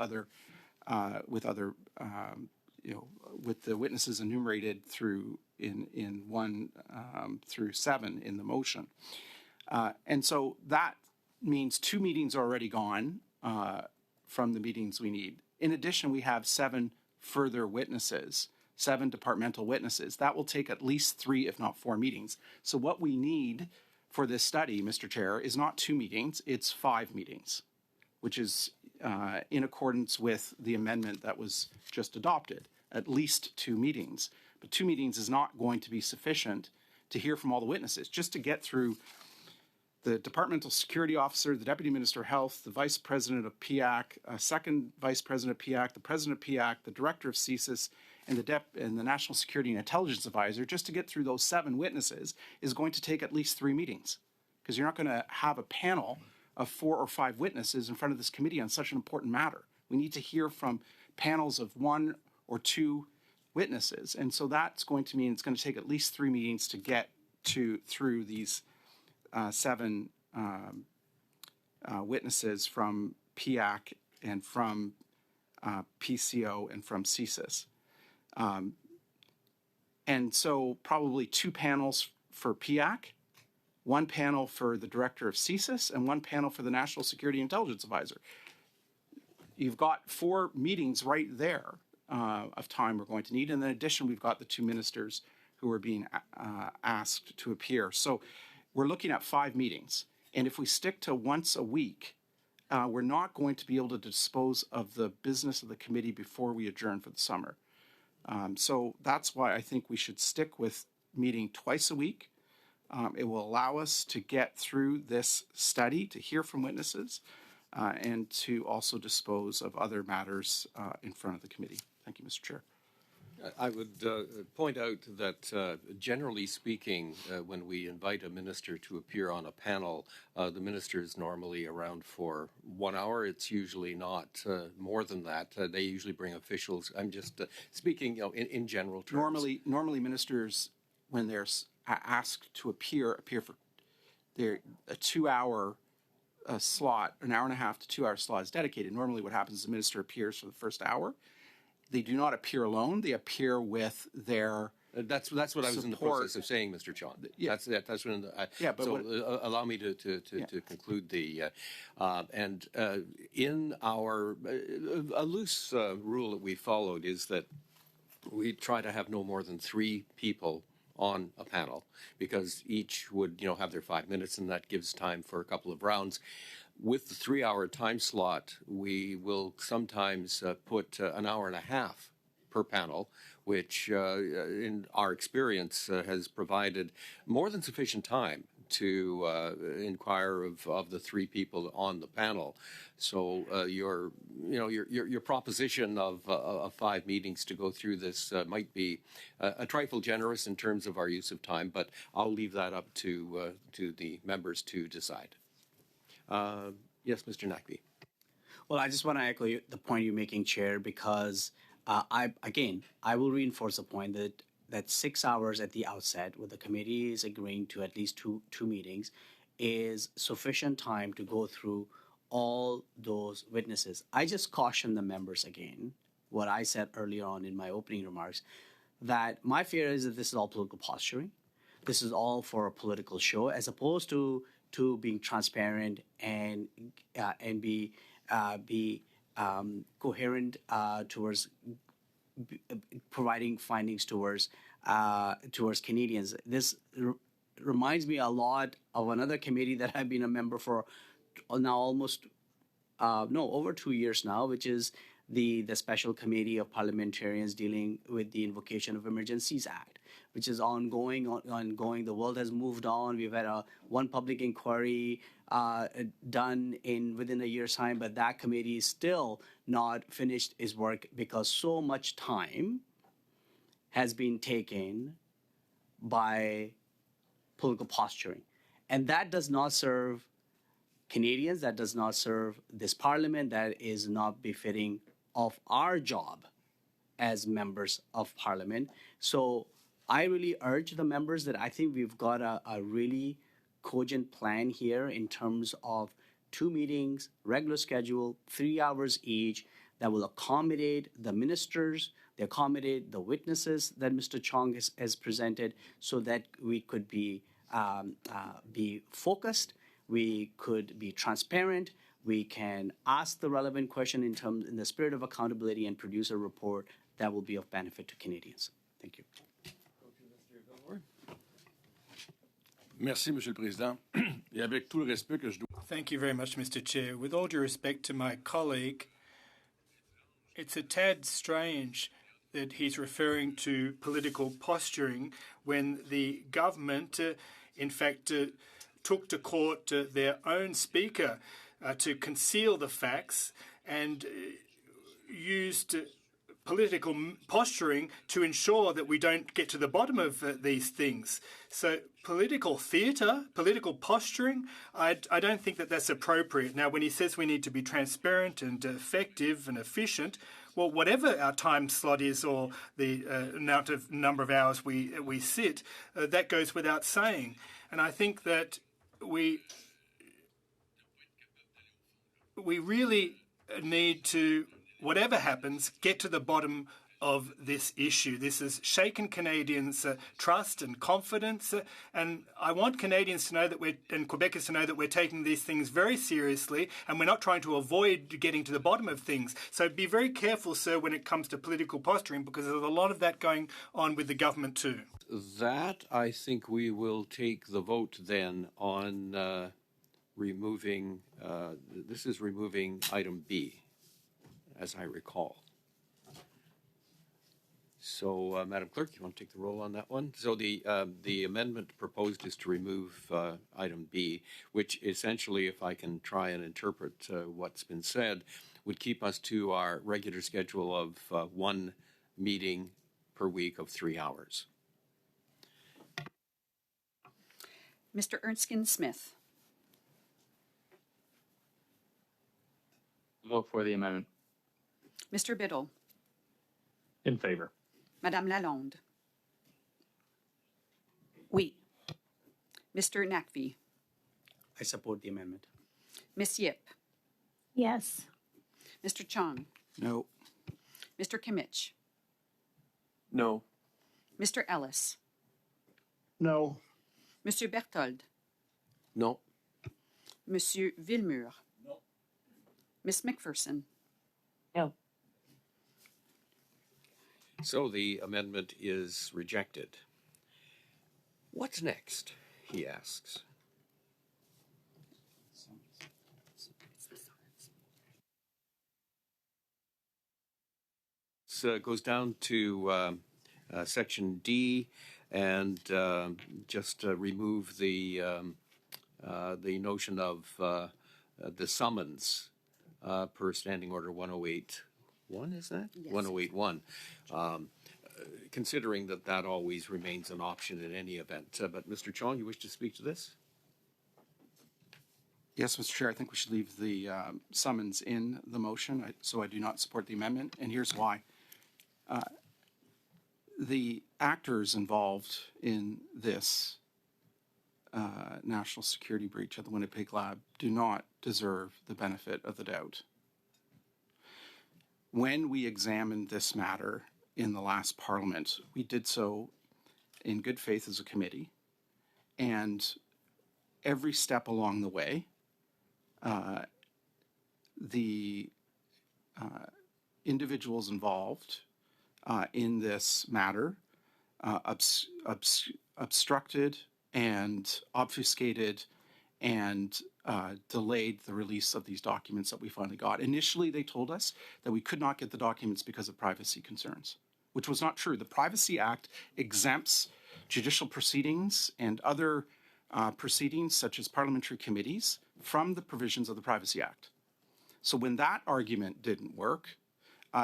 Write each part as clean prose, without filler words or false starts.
other with the witnesses enumerated through in 1 through 7 in the motion. And so that means 2 meetings are already gone from the meetings we need. In addition, we have 7 further witnesses, 7 departmental witnesses. That will take at least 3, if not 4 meetings. So what we need for this study, Mr. Chair, is not 2 meetings, it's 5 meetings, which is in accordance with the amendment that was just adopted, at least 2 meetings. But 2 meetings is not going to be sufficient to hear from all the witnesses, just to get through the departmental security officer, the deputy minister of health, the vice president of PIAC, second vice president of PIAC, the president of PIAC, the director of CSIS, and the National Security and Intelligence Advisor. Just to get through those 7 witnesses is going to take at least 3 meetings, because you're not going to have a panel of 4 or 5 witnesses in front of this committee on such an important matter. We need to hear from panels of 1 or 2 witnesses, and so that's going to mean it's going to take at least 3 meetings to get through these 7 witnesses from PIAC and from PCO and from CSIS. And so probably 2 panels for PIAC, 1 panel for the director of CSIS, and 1 panel for the National Security Intelligence Advisor. You've got 4 meetings right there of time we're going to need. And in addition, we've got the 2 ministers who are being asked to appear. So we're looking at 5 meetings. And if we stick to once a week, we're not going to be able to dispose of the business of the committee before we adjourn for the summer. So that's why I think we should stick with meeting twice a week. It will allow us to get through this study, to hear from witnesses, and to also dispose of other matters in front of the committee. Thank you, Mr. Chair. I would point out that generally speaking, when we invite a minister to appear on a panel, the minister is normally around for 1 hour. It's usually not more than that. They usually bring officials. I'm just speaking, in general terms. Normally ministers, when they're asked to appear for a 2-hour slot, an hour and a half to 2 hour slot is dedicated. Normally what happens is the minister appears for the first hour. They do not appear alone. They appear with their That's what I was in the process of saying, Mr. Chon. Yeah. That's when. Allow me to conclude the in our a loose rule that we followed is that we try to have no more than 3 people on a panel, because each would have their 5 minutes, and that gives time for a couple of rounds. With the 3-hour time slot, we will sometimes put an hour and a half per panel, which in our experience has provided more than sufficient time to inquire of the 3 people on the panel. So your proposition of 5 meetings to go through this might be a trifle generous in terms of our use of time, but I'll leave that up to the members to decide. Yes, Mr. Naqvi. Well, I just want to echo the point you're making, Chair, because I will reinforce the point that 6 hours at the outset, with the committee is agreeing to at least two meetings, is sufficient time to go through all those witnesses. I just caution the members again, what I said earlier on in my opening remarks, that my fear is that this is all political posturing. This is all for a political show, as opposed to being transparent and be coherent towards providing findings towards Canadians. This reminds me a lot of another committee that I've been a member for now almost over 2 years now, which is the Special Committee of Parliamentarians dealing with the Invocation of Emergencies Act, which is ongoing. The world has moved on. We've had one public inquiry done within a year's time, but that committee is still not finished its work because so much time has been taken by political posturing. And that does not serve Canadians, that does not serve this parliament, that is not befitting of our job as members of parliament. So I really urge the members that I think we've got a really cogent plan here in terms of 2 meetings, regular schedule, 3 hours each, that will accommodate the ministers, they accommodate the witnesses that Mr. Chong has presented, so that we could be focused, we could be transparent, we can ask the relevant question in the spirit of accountability and produce a report that will be of benefit to Canadians. Thank you. Merci, Monsieur le Président. Et avec tout le respect que je dois... Thank you very much, Mr. Chair. With all due respect to my colleague, it's a tad strange that he's referring to political posturing when the government, in fact, took to court their own speaker to conceal the facts and used political posturing to ensure that we don't get to the bottom of these things. So political theatre, political posturing, I don't think that that's appropriate. Now, when he says we need to be transparent and effective and efficient, well, whatever our time slot is or the number of hours we sit, that goes without saying. And I think that we really need to, whatever happens, get to the bottom of this issue. This has shaken Canadians' trust and confidence, and I want Canadians to know that and Quebecers to know that we're taking these things very seriously, and we're not trying to avoid getting to the bottom of things. So be very careful, sir, when it comes to political posturing, because there's a lot of that going on with the government too. That, I think we will take the vote then on removing, this is removing item B, as I recall. So, Madam Clerk, you want to take the roll on that one? So the amendment proposed is to remove item B, which essentially, if I can try and interpret what's been said, would keep us to our regular schedule of one meeting per week of 3 hours. Mr. Erskine-Smith. Vote for the amendment. Mr. Biddle. In favor. Madame Lalonde. Oui. Mr. Nakvi. I support the amendment. Ms. Yip. Yes. Mr. Chong. No. Mr. Kimmich. No. Mr. Ellis. No. Monsieur Berthold. No. Monsieur Villemur. No. Ms. McPherson. No. So the amendment is rejected. What's next? He asks. So it goes down to section D, and just remove the notion of the summons per Standing Order 108.1, is that? Yes. 108.1. Considering that always remains an option in any event. But Mr. Chong, you wish to speak to this? Yes, Mr. Chair, I think we should leave the summons in the motion, so I do not support the amendment, and here's why. The actors involved in this national security breach at the Winnipeg Lab do not deserve the benefit of the doubt. When we examined this matter in the last Parliament, we did so in good faith as a committee, and every step along the way, the individuals involved in this matter obstructed and obfuscated and delayed the release of these documents that we finally got. Initially, they told us that we could not get the documents because of privacy concerns, which was not true. The Privacy Act exempts judicial proceedings and other proceedings, such as parliamentary committees, from the provisions of the Privacy Act. So when that argument didn't work,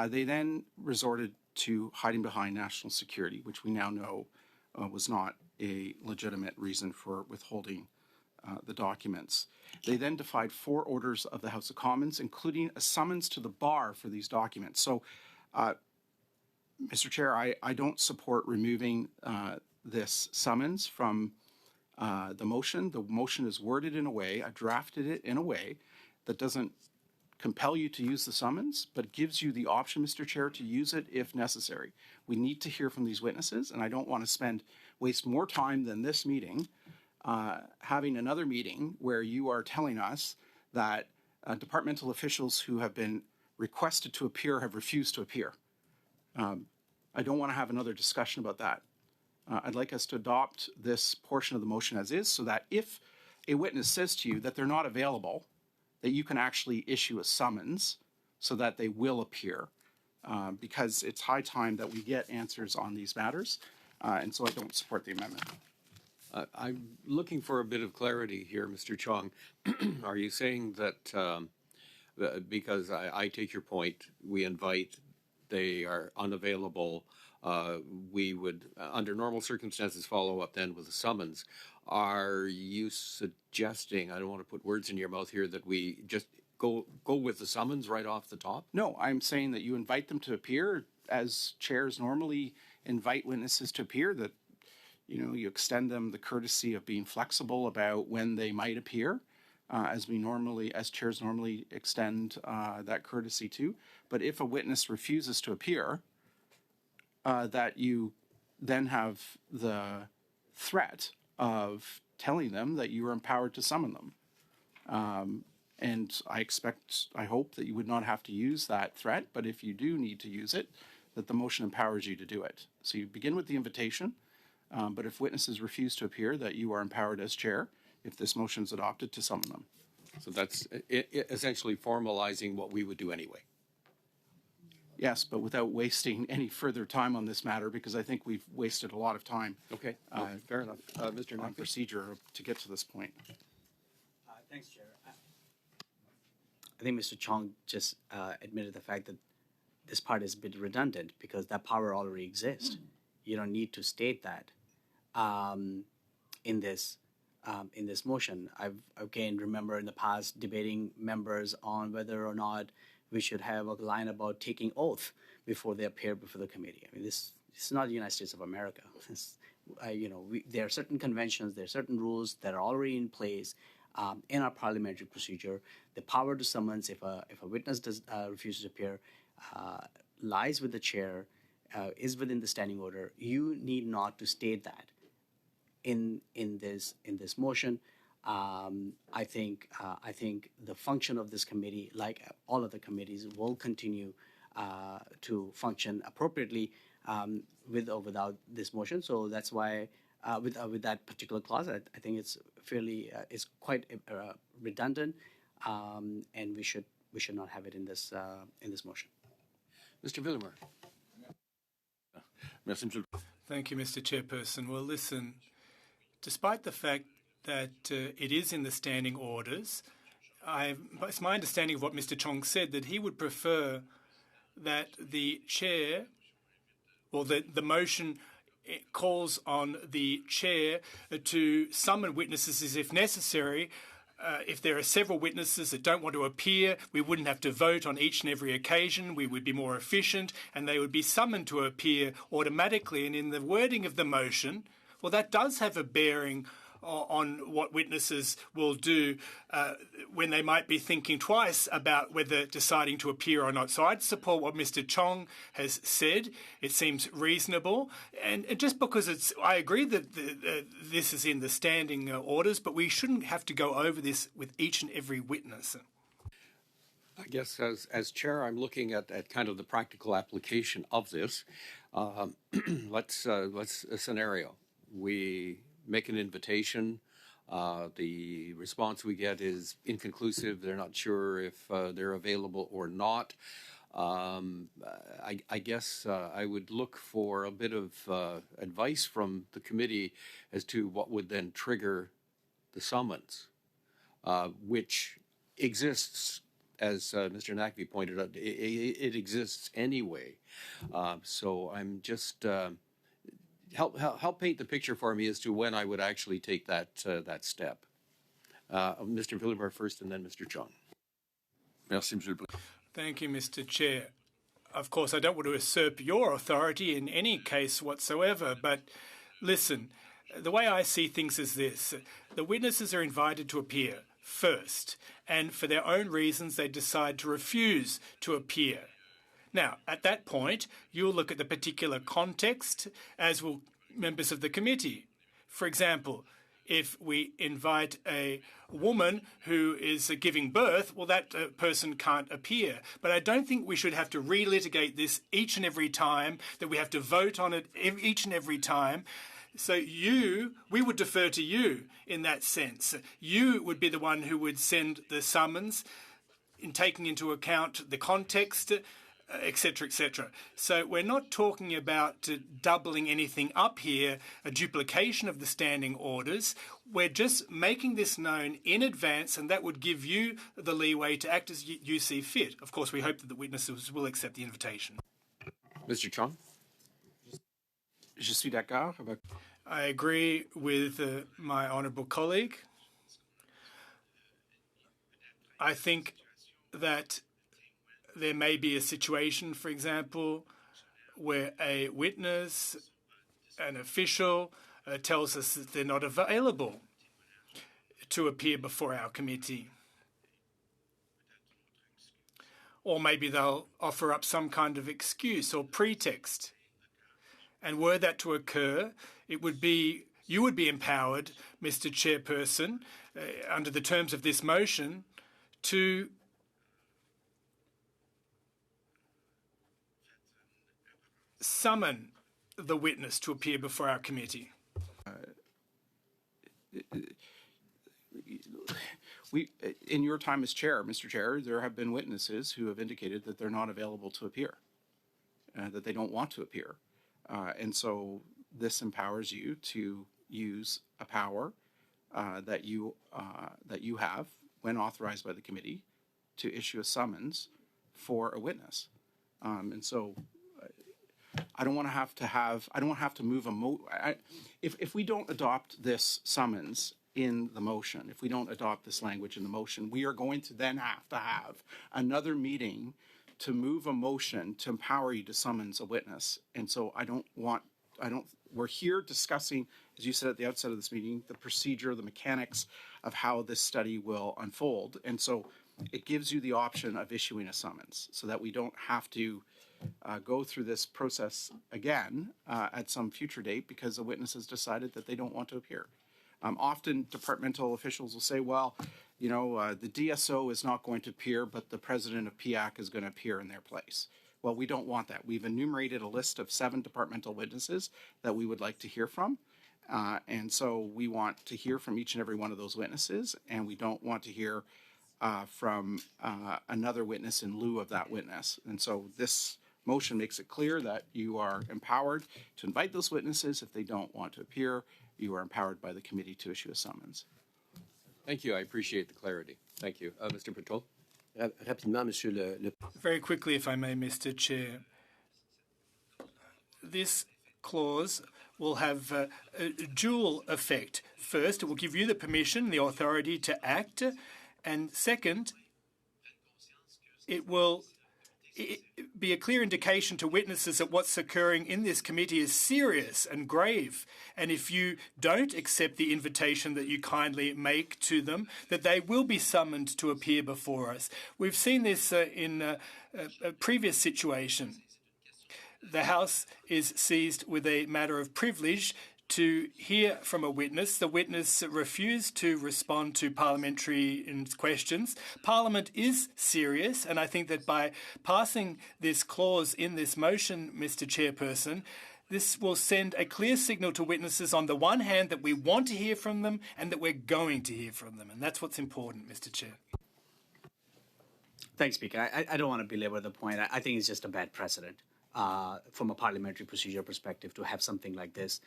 they then resorted to hiding behind national security, which we now know was not a legitimate reason for withholding the documents. They then defied 4 orders of the House of Commons, including a summons to the bar for these documents. So, Mr. Chair, I don't support removing this summons from the motion. The motion is worded in a way, I drafted it in a way that doesn't compel you to use the summons, but gives you the option, Mr. Chair, to use it if necessary. We need to hear from these witnesses, and I don't want to waste more time than this meeting having another meeting where you are telling us that departmental officials who have been requested to appear have refused to appear. I don't want to have another discussion about that. I'd like us to adopt this portion of the motion as is so that if a witness says to you that they're not available, that you can actually issue a summons so that they will appear, because it's high time that we get answers on these matters, and so I don't support the amendment. I'm looking for a bit of clarity here, Mr. Chong. Are you saying that because I take your point, we invite, they are unavailable, we would, under normal circumstances, follow up then with a summons? Are you suggesting, I don't want to put words in your mouth here, that we just go with the summons right off the top? No, I'm saying that you invite them to appear as chairs normally invite witnesses to appear, that you extend them the courtesy of being flexible about when they might appear, as chairs normally extend that courtesy to. But if a witness refuses to appear, that you then have the threat of telling them that you are empowered to summon them. And I hope that you would not have to use that threat, but if you do need to use it, that the motion empowers you to do it. So you begin with the invitation, but if witnesses refuse to appear, that you are empowered as chair, if this motion is adopted, to summon them. So that's essentially formalizing what we would do anyway. Yes, but without wasting any further time on this matter, because I think we've wasted a lot of time. Okay, fair enough. Mr. On Naqvi? procedure to get to this point. Thanks, Chair. I think Mr. Chong just admitted the fact that this part is a bit redundant because that power already exists. You don't need to state that in this motion. I've again remember in the past debating members on whether or not we should have a line about taking oath before they appear before the committee. I mean, this is not the United States of America. There are certain conventions, there are certain rules that are already in place in our parliamentary procedure. The power to summons, if a witness refuses to appear, lies with the chair, is within the standing order. You need not to state that in this motion. I think the function of this committee, like all other committees, will continue to function appropriately with or without this motion. So that's why with that particular clause, I think it's it's quite redundant, and we should not have it in this motion. Mr. Villemur. Merci, Monsieur le Thank you, Mr. Chairperson. Well, listen, despite the fact that it is in the standing orders, it's my understanding of what Mr. Chong said that he would prefer that the chair, or the motion calls on the chair to summon witnesses if necessary. If there are several witnesses that don't want to appear, we wouldn't have to vote on each and every occasion. We would be more efficient, and they would be summoned to appear automatically. And in the wording of the motion, well, that does have a bearing on what witnesses will do when they might be thinking twice about whether deciding to appear or not. So I'd support what Mr. Chong has said. It seems reasonable. And just because I agree that this is in the standing orders, but we shouldn't have to go over this with each and every witness. I guess as chair, I'm looking at kind of the practical application of this. Let's a scenario. We make an invitation. The response we get is inconclusive. They're not sure if they're available or not. I guess I would look for a bit of advice from the committee as to what would then trigger the summons, which exists, as Mr. Naqvi pointed out. It exists anyway. So I'm just help paint the picture for me as to when I would actually take that step. Mr. Villemur first, and then Mr. Chong. Merci, Monsieur le Président. Thank you, Mr. Chair. Of course, I don't want to usurp your authority in any case whatsoever, but listen, the way I see things is this. The witnesses are invited to appear. first, and for their own reasons, they decide to refuse to appear. Now, at that point, you'll look at the particular context, as will members of the committee. For example, if we invite a woman who is giving birth, well, that person can't appear. But I don't think we should have to relitigate this each and every time, that we have to vote on it each and every time. So we would defer to you in that sense. You would be the one who would send the summons in taking into account the context, etc., etc. So we're not talking about doubling anything up here, a duplication of the standing orders. We're just making this known in advance, and that would give you the leeway to act as you see fit. Of course, we hope that the witnesses will accept the invitation. Mr. Chong? Je suis d'accord avec... I agree with my honourable colleague. I think that there may be a situation, for example, where a witness, an official, tells us that they're not available to appear before our committee. Or maybe they'll offer up some kind of excuse or pretext. And were that to occur, you would be empowered, Mr. Chairperson, under the terms of this motion, to summon the witness to appear before our committee. In your time as chair, Mr. Chair, there have been witnesses who have indicated that they're not available to appear, that they don't want to appear. And so this empowers you to use a power that you have, when authorized by the committee, to issue a summons for a witness. And so I don't want to have to move if we don't adopt this summons in the motion, if we don't adopt this language in the motion, we are going to then have to have another meeting to move a motion to empower you to summons a witness. And so we're here discussing, as you said at the outset of this meeting, the procedure, the mechanics of how this study will unfold. And so it gives you the option of issuing a summons so that we don't have to go through this process again at some future date because the witness has decided that they don't want to appear. Often departmental officials will say, well, the DSO is not going to appear, but the president of PAC is going to appear in their place. Well, we don't want that. We've enumerated a list of 7 departmental witnesses that we would like to hear from. And so we want to hear from each and every one of those witnesses, and we don't want to hear from another witness in lieu of that witness. And so this motion makes it clear that you are empowered to invite those witnesses. If they don't want to appear, you are empowered by the committee to issue a summons. Thank you. I appreciate the clarity. Thank you. Mr. Patrol? Rapidement, Monsieur le... Very quickly, if I may, Mr. Chair. This clause will have a dual effect. First, it will give you the permission, the authority to act. And second, it will be a clear indication to witnesses that what's occurring in this committee is serious and grave. And if you don't accept the invitation that you kindly make to them, that they will be summoned to appear before us. We've seen this in a previous situation. The House is seized with a matter of privilege to hear from a witness. The witness refused to respond to parliamentary questions. Parliament is serious, and I think that by passing this clause in this motion, Mr. Chairperson, this will send a clear signal to witnesses on the one hand that we want to hear from them and that we're going to hear from them. And that's what's important, Mr. Chair. Thanks, Speaker. I don't want to belabor the point. I think it's just a bad precedent. From a parliamentary procedure perspective, to have something like this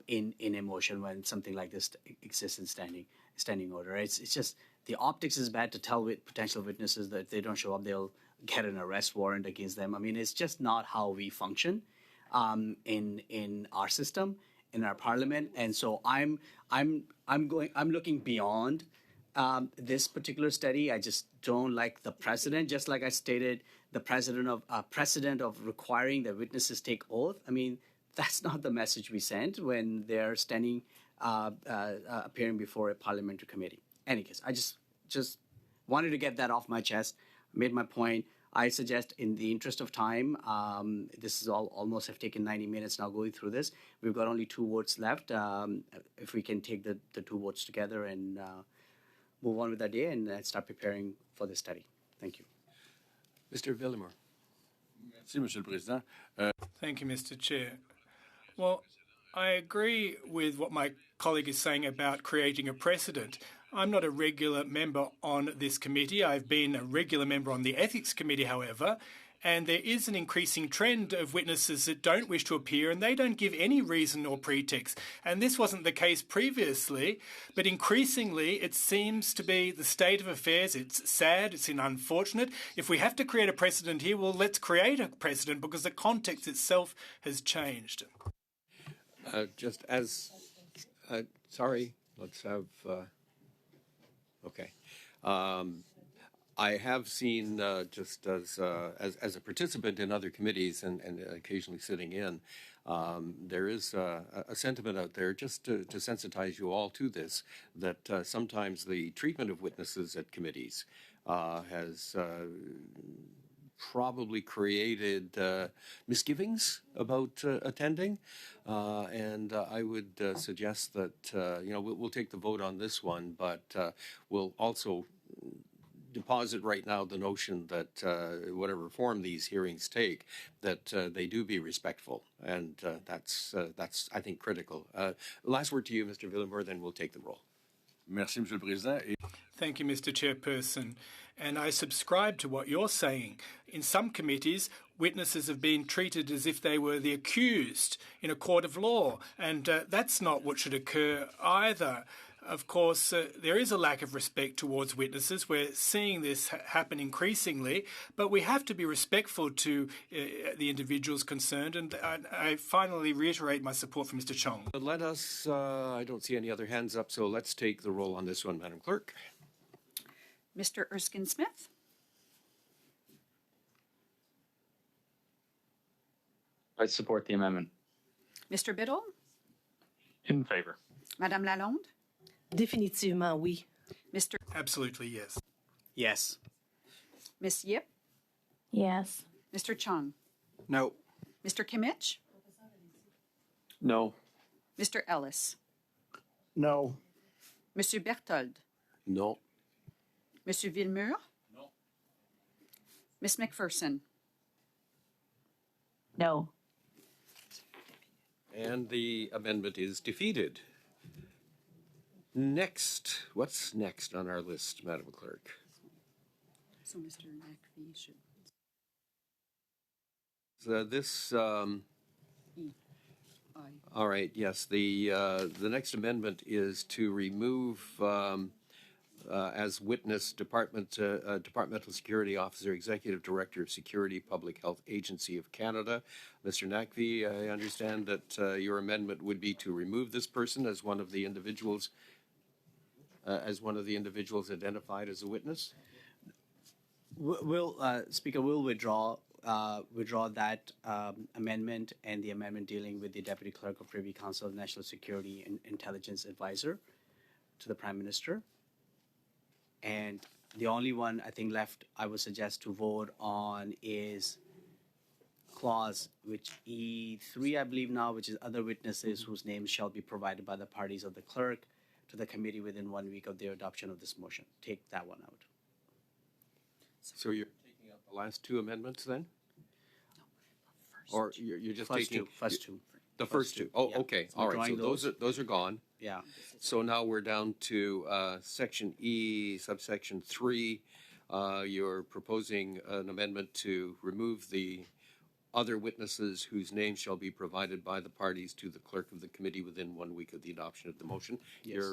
in a motion when something like this exists in standing order. It's just the optics is bad to tell potential witnesses that if they don't show up, they'll get an arrest warrant against them. I mean, it's just not how we function in our system, in our parliament. And so I'm looking beyond this particular study. I just don't like the precedent. Just like I stated, the precedent of requiring that witnesses take oath. I mean, that's not the message we send when they're appearing before a parliamentary committee. Any case, I just just wanted to get that off my chest, made my point. I suggest, in the interest of time, this is almost have taken 90 minutes now going through this. We've got only 2 votes left. If we can take the 2 votes together and move on with that day and start preparing for the study. Thank you. Mr. Villemur. Merci, Monsieur le Président. Thank you, Mr. Chair. Well, I agree with what my colleague is saying about creating a precedent. I'm not a regular member on this committee. I've been a regular member on the Ethics Committee, however, and there is an increasing trend of witnesses that don't wish to appear and they don't give any reason or pretext. And this wasn't the case previously, but increasingly it seems to be the state of affairs. It's sad, it's unfortunate. If we have to create a precedent here, well, let's create a precedent because the context itself has changed. Just as, sorry, let's have, okay. I have seen, just as a participant in other committees and occasionally sitting in, there is a sentiment out there just to sensitize you all to this, that sometimes the treatment of witnesses at committees has probably created misgivings about attending, and I would suggest that we'll take the vote on this one, but we'll also deposit right now the notion that whatever form these hearings take, that they do be respectful, and that's I think critical. Last word to you, Mr. Villemur, then we'll take the roll. Merci, Monsieur le Président. Thank you, Mr. Chairperson. And I subscribe to what you're saying. In some committees, witnesses have been treated as if they were the accused in a court of law, and that's not what should occur either. Of course, there is a lack of respect towards witnesses. We're seeing this happen increasingly, but we have to be respectful to the individuals concerned. And I finally reiterate my support for Mr. Chong. Let us, I don't see any other hands up, so let's take the roll on this one, Madam Clerk. Mr. Erskine-Smith, I support the amendment. Mr. Biddle, In favor. Madame Lalonde, Définitivement, oui. Mr. Absolutely, yes. Yes. Miss Yip, Yes. Mr. Chung, No. Mr. Kimmich, No. Mr. Ellis, No. Monsieur Berthold, Non. Monsieur Villemur, No. Miss McPherson, No. And the amendment is defeated. Next, what's next on our list, Madam Clerk? so Mr. McPhee should. This, I. all right, yes, the next amendment is to remove as witness Departmental Security Officer, Executive Director of Security Public Health Agency of Canada. Mr. Nakvi, I understand that your amendment would be to remove this person as one of the individuals identified as a witness. Speaker will withdraw that amendment and the amendment dealing with the Deputy Clerk of Privy Council of National Security and Intelligence Advisor to the Prime Minister. And the only one I think left I would suggest to vote on is clause which E3, I believe now, which is other witnesses whose names shall be provided by the parties of the clerk to the committee within 1 week of their adoption of this motion. Take that one out. So you're taking out the last two amendments then? Or you're just First taking? two. First two. The first two. Oh, Yeah. okay, So all right, so withdrawing those are gone. Yeah. So now we're down to section E, subsection 3. You're proposing an amendment to remove the other witnesses whose names shall be provided by the parties to the clerk of the committee within 1 week of the adoption of the motion. Yes.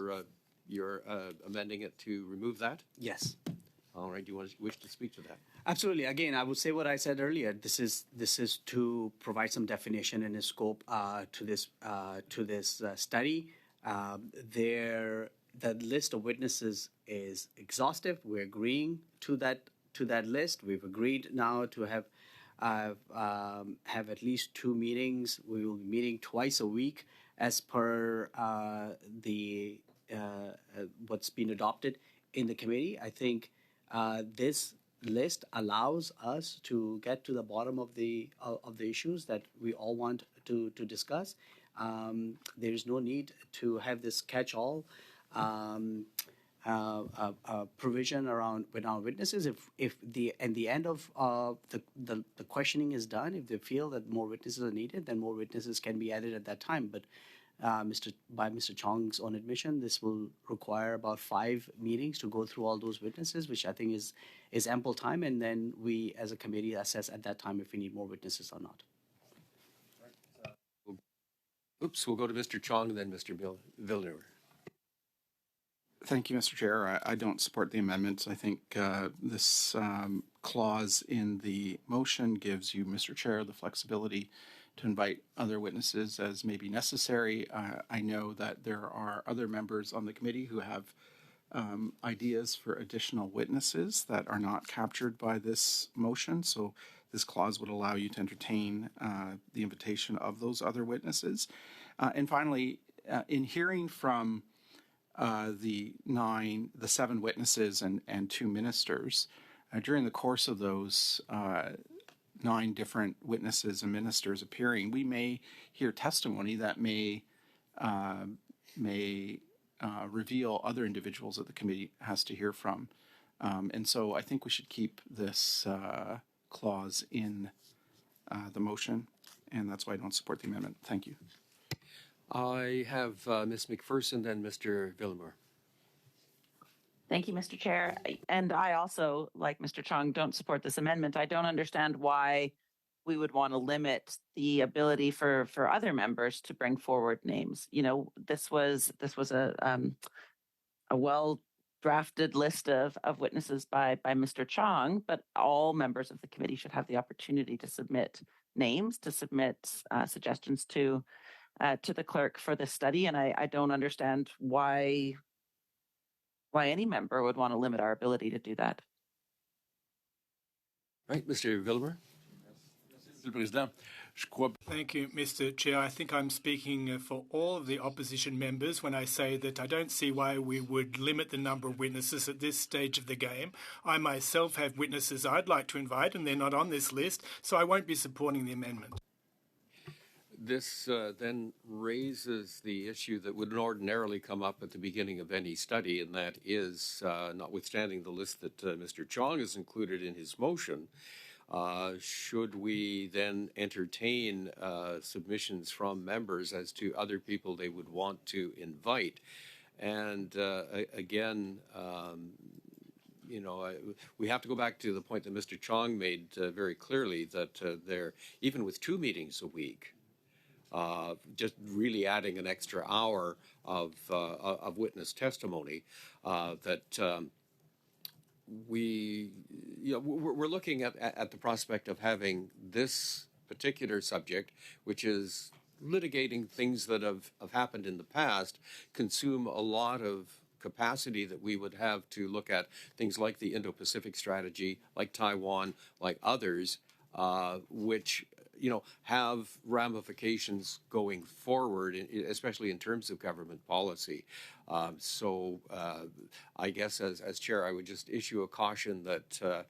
You're amending it to remove that? Yes. All right, do you wish to speak to that? Absolutely. Again, I would say what I said earlier. This is to provide some definition and a scope to this study. The list of witnesses is exhaustive. We're agreeing to that list. We've agreed now to have at least 2 meetings. We will be meeting twice a week as per what's been adopted in the committee. I think this list allows us to get to the bottom of the issues that we all want to discuss. There is no need to have this catch-all provision around with our witnesses. If the end of the questioning is done, if they feel that more witnesses are needed, then more witnesses can be added at that time. But by Mr. Chong's own admission, this will require about 5 meetings to go through all those witnesses, which I think is ample time. And then we, as a committee, assess at that time if we need more witnesses or not. We'll go to Mr. Chong and then Mr. Villeneuve. Thank you, Mr. Chair. I don't support the amendment. I think this clause in the motion gives you, Mr. Chair, the flexibility to invite other witnesses as may be necessary. I know that there are other members on the committee who have ideas for additional witnesses that are not captured by this motion. So this clause would allow you to entertain the invitation of those other witnesses. And finally, in hearing from the 7 witnesses and 2 ministers, during the course of those 9 different witnesses and ministers appearing, we may hear testimony that may reveal other individuals that the committee has to hear from. And so I think we should keep this clause in the motion, and that's why I don't support the amendment. Thank you. I have Ms. McPherson, then Mr. Villamore. Thank you, Mr. Chair. And I also, like Mr. Chong, don't support this amendment. I don't understand why we would want to limit the ability for other members to bring forward names. You know, this was a well drafted list of witnesses by Mr. Chong, but all members of the committee should have the opportunity to submit names, to submit suggestions to the clerk for this study. And I don't understand why any member would want to limit our ability to do that. Right, Mr. Villamore. Thank you, Mr. Chair. I think I'm speaking for all of the opposition members when I say that I don't see why we would limit the number of witnesses at this stage of the game. I myself have witnesses I'd like to invite, and they're not on this list, so I won't be supporting the amendment. This then raises the issue that would ordinarily come up at the beginning of any study, and that is, notwithstanding the list that Mr. Chong has included in his motion, should we then entertain submissions from members as to other people they would want to invite? And again, we have to go back to the point that Mr. Chong made very clearly, that there, even with 2 meetings a week, just really adding an extra hour of witness testimony, that we're looking at the prospect of having this particular subject, which is litigating things that have happened in the past, consume a lot of capacity that we would have to look at things like the Indo-Pacific strategy, like Taiwan, like others, which have ramifications going forward, especially in terms of government policy. So I guess as chair, I would just issue a caution that,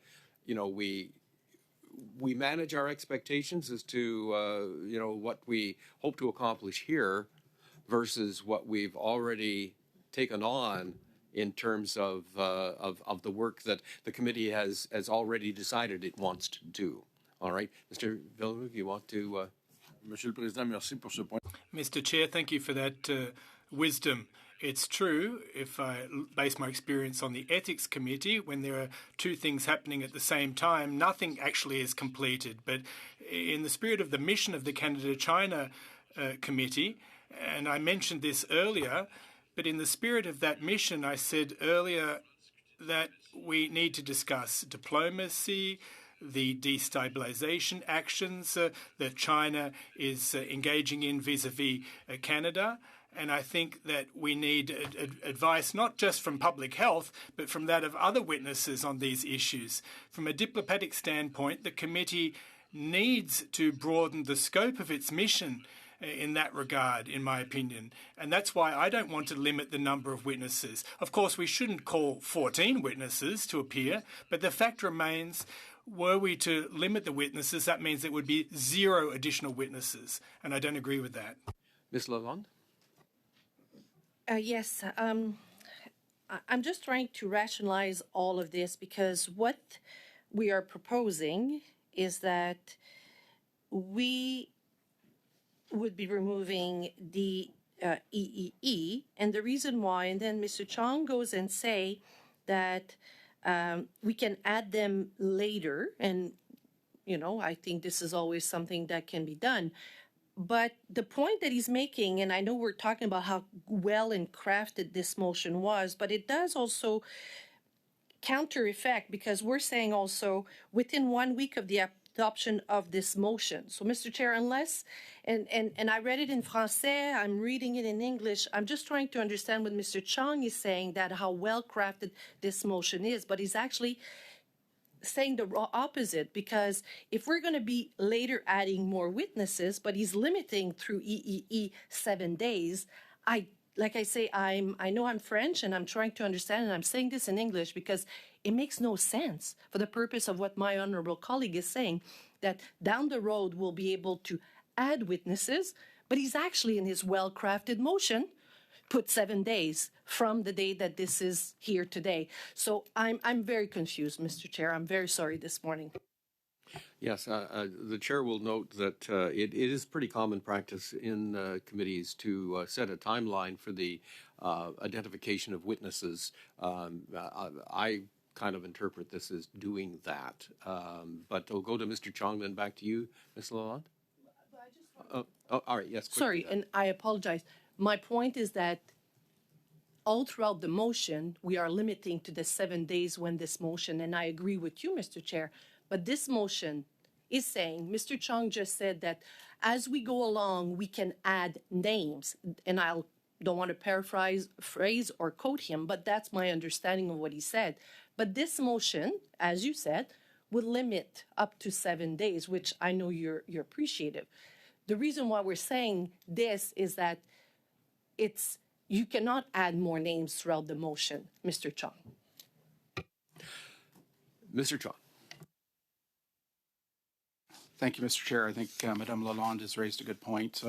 we manage our expectations as to, what we hope to accomplish here versus what we've already taken on in terms of the work that the committee has already decided it wants to do. All right, Mr. Villeneuve, you want to? Monsieur le Président, merci pour ce point. Mr. Chair, thank you for that wisdom. It's true, if I base my experience on the Ethics Committee, when there are 2 things happening at the same time, nothing actually is completed. But in the spirit of the mission of the Canada-China Committee, and I mentioned this earlier, but in the spirit of that mission, I said earlier that we need to discuss diplomacy, the destabilization actions that China is engaging in vis-a-vis Canada. And I think that we need advice not just from public health, but from that of other witnesses on these issues. From a diplomatic standpoint, the committee needs to broaden the scope of its mission in that regard, in my opinion. And that's why I don't want to limit the number of witnesses. Of course, we shouldn't call 14 witnesses to appear, but the fact remains, were we to limit the witnesses, that means there would be 0 additional witnesses. And I don't agree with that. Ms. Lalonde? Yes, I'm just trying to rationalize all of this because what we are proposing is that we would be removing the EEE, and the reason why, and then Mr. Chong goes and say that we can add them later, and I think this is always something that can be done. But the point that he's making, and I know we're talking about how well and crafted this motion was, but it does also counter effect because we're saying also within 1 week of the adoption of this motion. So, Mr. Chair, unless, and I read it in Francais, I'm reading it in English, I'm just trying to understand what Mr. Chong is saying, that how well crafted this motion is, but he's actually saying the opposite, because if we're going to be later adding more witnesses, but he's limiting through EEE 7 days, I know I'm French and I'm trying to understand, and I'm saying this in English because it makes no sense for the purpose of what my honorable colleague is saying, that down the road we'll be able to add witnesses, but he's actually in his well-crafted motion put 7 days from the day that this is here today. So I'm very confused, Mr. Chair. I'm very sorry this morning. Yes, the chair will note that it is pretty common practice in committees to set a timeline for the identification of witnesses. I kind of interpret this as doing that. But I'll go to Mr. Chong, then back to you, Ms. Lalonde. All right, yes. Sorry, and I apologize. My point is that all throughout the motion, we are limiting to the 7 days when this motion, and I agree with you, Mr. Chair, but this motion is saying, Mr. Chong just said that as we go along, we can add names, and I don't want to paraphrase phrase or quote him, but that's my understanding of what he said. But this motion, as you said, would limit up to 7 days, which I know you're appreciative. The reason why we're saying this is that you cannot add more names throughout the motion, Mr. Chong. Mr. Chong. Thank you, Mr. Chair. I think Madame Lalonde has raised a good point.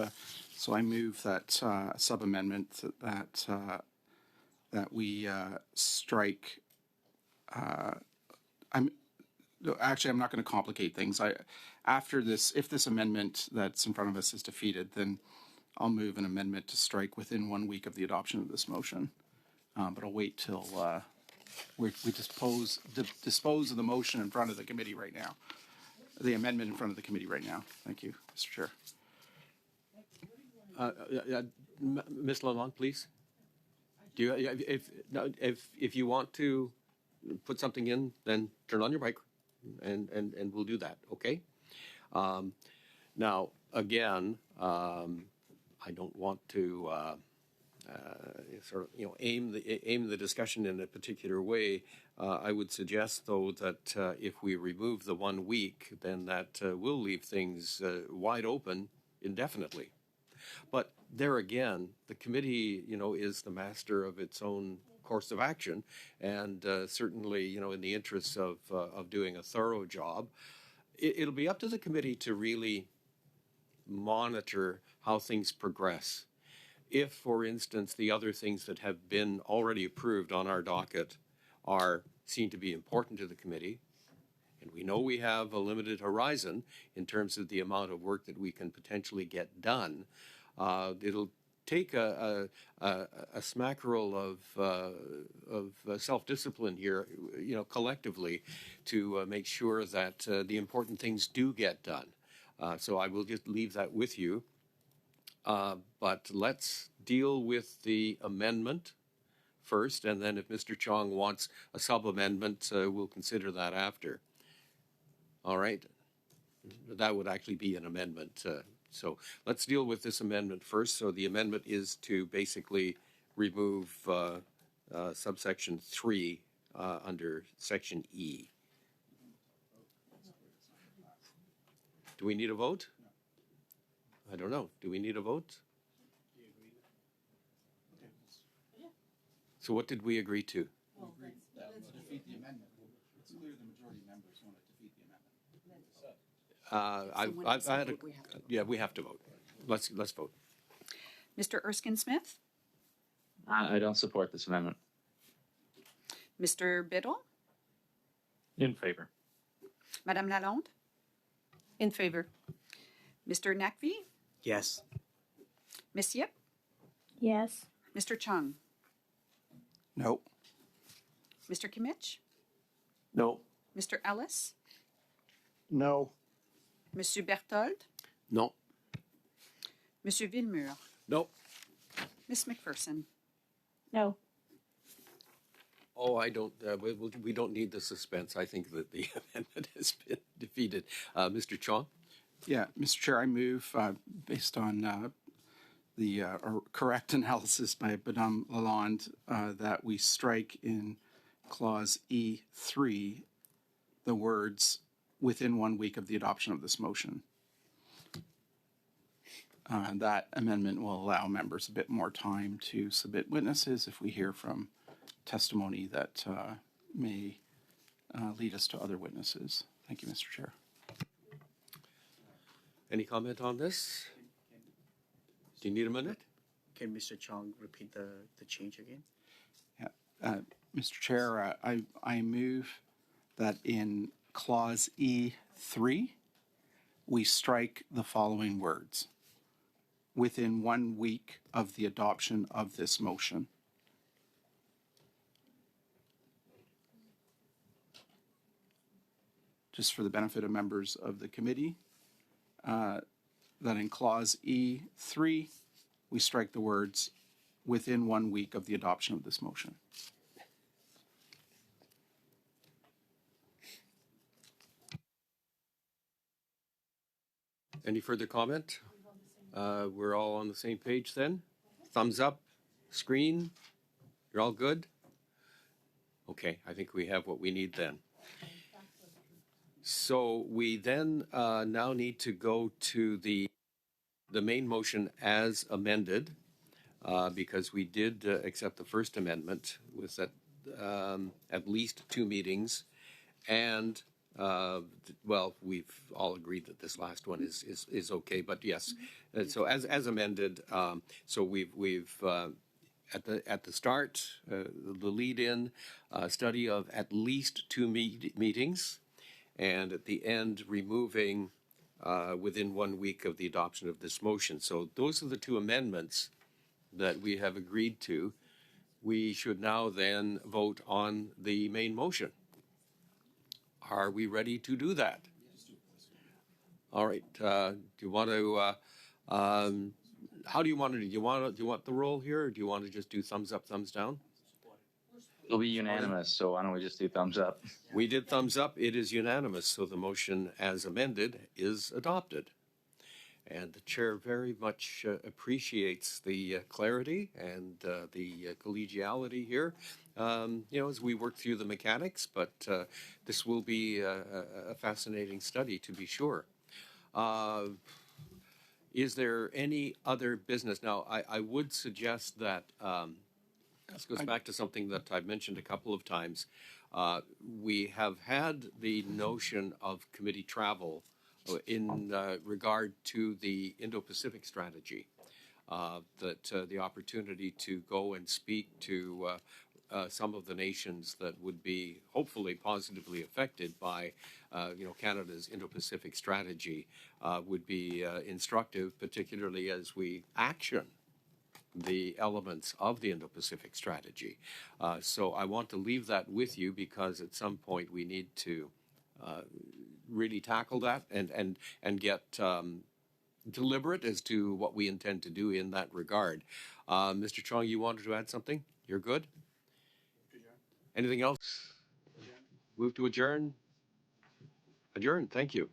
So I move that sub-amendment that we strike. I'm not going to complicate things. After this, if this amendment that's in front of us is defeated, then I'll move an amendment to strike within 1 week of the adoption of this motion. But I'll wait till we dispose of the motion in front of the committee right now. The amendment in front of the committee right now. Thank you, Mr. Chair. Ms. Lalonde, please. Do you, if you want to put something in, then turn on your mic, and we'll do that. Okay. Now, again, I don't want to aim the discussion in a particular way. I would suggest, though, that if we remove the 1 week, then that will leave things wide open indefinitely. But there again, the committee, is the master of its own course of action, and certainly, in the interests of doing a thorough job, it'll be up to the committee to really monitor how things progress. If, for instance, the other things that have been already approved on our docket are seen to be important to the committee, and we know we have a limited horizon in terms of the amount of work that we can potentially get done, it'll take a smackerel of self-discipline here, collectively, to make sure that the important things do get done. So I will just leave that with you. But let's deal with the amendment first, and then if Mr. Chong wants a sub-amendment, we'll consider that after. All right? That would actually be an amendment. So let's deal with this amendment first. So the amendment is to basically remove subsection 3 under section E. Do we need a vote? I don't know. Do we need a vote? So what did we agree to? Defeat the amendment. It's clear the majority of members want to defeat the amendment. So when it's a vote, we have to vote. Yeah, we have to vote. Let's vote. Mr. Erskine-Smith, I don't support this amendment. Mr. Biddle, In favor. Madame Lalonde, In favor. Mr. Nakvi, Yes. Miss Yip, Yes. Mr. Chung, No. Mr. Kimmich, No. Mr. Ellis, No. Monsieur Berthold, No. Monsieur Villemur, No. Miss McPherson. No. Oh, I don't, we don't need the suspense. I think that the amendment has been defeated. Mr. Chong? Yeah, Mr. Chair, I move, based on the correct analysis by Madame Lalonde, that we strike in Clause E3 the words "within 1 week of the adoption of this motion." That amendment will allow members a bit more time to submit witnesses if we hear from testimony that may lead us to other witnesses. Thank you, Mr. Chair. Any comment on this? Do you need a minute? Can Mr. Chong repeat the change again? Mr. Chair, I move that in Clause E3, we strike the following words: within 1 week of the adoption of this motion. Just for the benefit of members of the committee, that in Clause E3, we strike the words "within 1 week of the adoption of this motion." Any further comment? We're all on the same page then? Thumbs up, screen, you're all good? Okay, I think we have what we need then. So we then now need to go to the main motion as amended, because we did accept the first amendment with that at least 2 meetings, and well, we've all agreed that this last one is okay, but yes. So as amended, so we've at the start, the lead-in study of at least 2 meetings, and at the end, removing within 1 week of the adoption of this motion. So those are the 2 amendments that we have agreed to. We should now then vote on the main motion. Are we ready to do that? All right. Do you want to? How do you want to do? Do you want the roll here, or do you want to just do thumbs up, thumbs down? It'll be unanimous, so why don't we just do thumbs up? We did thumbs up. It is unanimous, so the motion as amended is adopted. And the chair very much appreciates the clarity and the collegiality here, as we work through the mechanics, but this will be a fascinating study, to be sure. Is there any other business? Now, I would suggest that this goes back to something that I've mentioned a couple of times. We have had the notion of committee travel in regard to the Indo-Pacific strategy, that the opportunity to go and speak to some of the nations that would be hopefully positively affected by Canada's Indo-Pacific strategy would be instructive, particularly as we action the elements of the Indo-Pacific strategy. So I want to leave that with you, because at some point we need to really tackle that and get deliberate as to what we intend to do in that regard. Mr. Chong, you wanted to add something? You're good? Anything else? Move to adjourn? Adjourn, thank you.